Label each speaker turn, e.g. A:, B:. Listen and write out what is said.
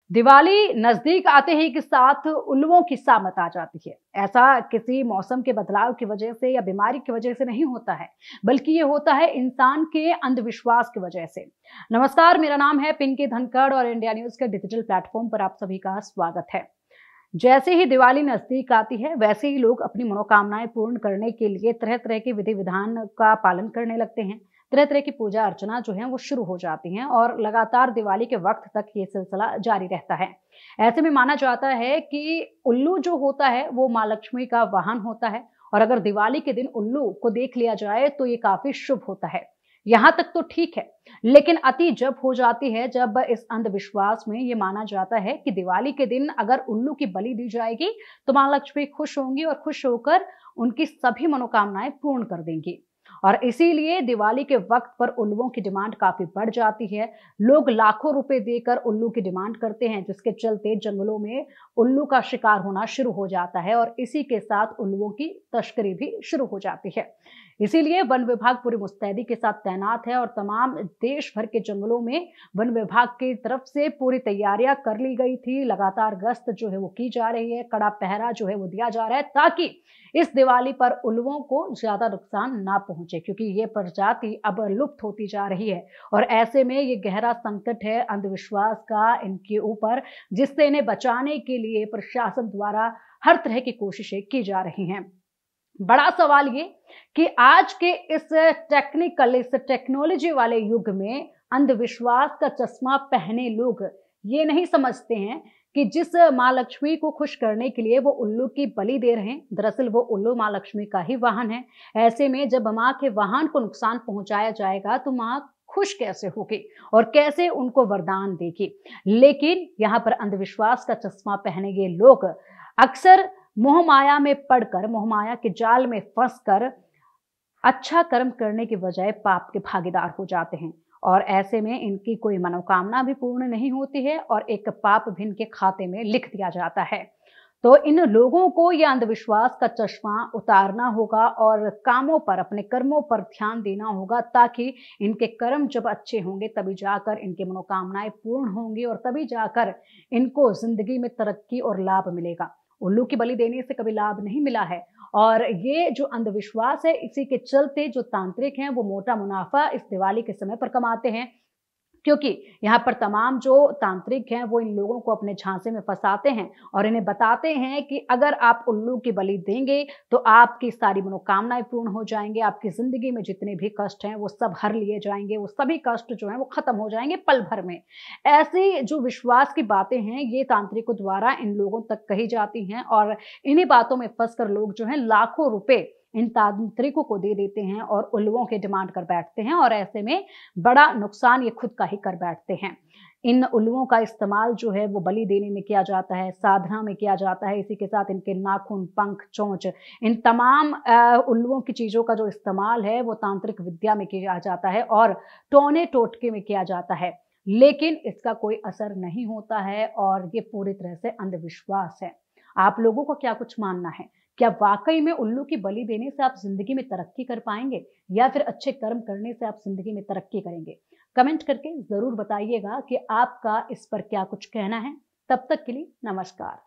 A: दिवाली नजदीक आते ही के साथ उल्लुओं की सामत आ जाती है। ऐसा किसी मौसम के बदलाव की वजह से या बीमारी की वजह से नहीं होता है, बल्कि ये होता है इंसान के अंधविश्वास की वजह से। नमस्कार, मेरा नाम है पिंकी धनखड़ और इंडिया न्यूज के डिजिटल प्लेटफॉर्म पर आप सभी का स्वागत है। जैसे ही दिवाली नजदीक आती है, वैसे ही लोग अपनी मनोकामनाएं पूर्ण करने के लिए तरह तरह के विधि विधान का पालन करने लगते हैं। तरह तरह की पूजा अर्चना जो है वो शुरू हो जाती हैं और लगातार दिवाली के वक्त तक ये सिलसिला जारी रहता है। ऐसे में माना जाता है कि उल्लू जो होता है वो माँ लक्ष्मी का वाहन होता है और अगर दिवाली के दिन उल्लू को देख लिया जाए तो ये काफी शुभ होता है। यहाँ तक तो ठीक है, लेकिन अति जब हो जाती है, जब इस अंधविश्वास में ये माना जाता है कि दिवाली के दिन अगर उल्लू की बलि दी जाएगी तो मां लक्ष्मी खुश होंगी और खुश होकर उनकी सभी मनोकामनाएं पूर्ण कर देंगी। और इसीलिए दिवाली के वक्त पर उल्लुओं की डिमांड काफी बढ़ जाती है। लोग लाखों रुपए देकर उल्लू की डिमांड करते हैं, जिसके चलते जंगलों में उल्लू का शिकार होना शुरू हो जाता है और इसी के साथ उल्लुओं की तस्करी भी शुरू हो जाती है। इसीलिए वन विभाग पूरी मुस्तैदी के साथ तैनात है और तमाम देश भर के जंगलों में वन विभाग की तरफ से पूरी तैयारियां कर ली गई थी। लगातार गश्त जो है वो की जा रही है, कड़ा पहरा जो है वो दिया जा रहा है ताकि इस दिवाली पर उल्लुओं को ज्यादा नुकसान ना पहुंचे, क्योंकि ये प्रजाति अब लुप्त होती जा रही है। और ऐसे में ये गहरा संकट है अंधविश्वास का इनके ऊपर, जिससे इन्हें बचाने के लिए प्रशासन द्वारा हर तरह की कोशिशें की जा रही हैं। बड़ा सवाल ये कि आज के इस टेक्नोलॉजी वाले युग में अंधविश्वास का चश्मा पहने लोग ये नहीं समझते हैं कि जिस माँ लक्ष्मी को खुश करने के लिए वो उल्लू की बलि दे रहे हैं, दरअसल वो उल्लू माँ लक्ष्मी का ही वाहन है। ऐसे में जब माँ के वाहन को नुकसान पहुंचाया जाएगा तो माँ खुश कैसे होगी और कैसे उनको वरदान देगी। लेकिन यहाँ पर अंधविश्वास का चश्मा पहने ये लोग अक्सर मोह माया में पड़कर, मोह माया के जाल में फंसकर अच्छा कर्म करने के बजाय पाप के भागीदार हो जाते हैं और ऐसे में इनकी कोई मनोकामना भी पूर्ण नहीं होती है और एक पाप भी इनके खाते में लिख दिया जाता है। तो इन लोगों को यह अंधविश्वास का चश्मा उतारना होगा और कामों पर, अपने कर्मों पर ध्यान देना होगा, ताकि इनके कर्म जब अच्छे होंगे तभी जाकर इनकी मनोकामनाएं पूर्ण होंगी और तभी जाकर इनको जिंदगी में तरक्की और लाभ मिलेगा। उल्लू की बलि देने से कभी लाभ नहीं मिला है और ये जो अंधविश्वास है, इसी के चलते जो तांत्रिक हैं वो मोटा मुनाफा इस दिवाली के समय पर कमाते हैं, क्योंकि यहाँ पर तमाम जो तांत्रिक हैं वो इन लोगों को अपने झांसे में फंसाते हैं और इन्हें बताते हैं कि अगर आप उल्लू की बलि देंगे तो आपकी सारी मनोकामनाएं पूर्ण हो जाएंगे, आपकी जिंदगी में जितने भी कष्ट हैं वो सब हर लिए जाएंगे, वो सभी कष्ट जो हैं वो खत्म हो जाएंगे पल भर में। ऐसी जो विश्वास की बातें हैं ये तांत्रिकों द्वारा इन लोगों तक कही जाती हैं और इन्हीं बातों में फंसकर लोग जो है लाखों रुपए इन तांत्रिकों को दे देते हैं और उल्लुओं की डिमांड कर बैठते हैं और ऐसे में बड़ा नुकसान ये खुद का ही कर बैठते हैं। इन उल्लुओं का इस्तेमाल जो है वो बलि देने में किया जाता है, साधना में किया जाता है। इसी के साथ इनके नाखून, पंख, चोंच, इन तमाम उल्लुओं की चीजों का जो इस्तेमाल है वो तांत्रिक विद्या में किया जाता है और टोने टोटके में किया जाता है, लेकिन इसका कोई असर नहीं होता है और ये पूरी तरह से अंधविश्वास है। आप लोगों को क्या कुछ मानना है? क्या वाकई में उल्लू की बलि देने से आप जिंदगी में तरक्की कर पाएंगे या फिर अच्छे कर्म करने से आप जिंदगी में तरक्की करेंगे? कमेंट करके जरूर बताइएगा कि आपका इस पर क्या कुछ कहना है। तब तक के लिए नमस्कार।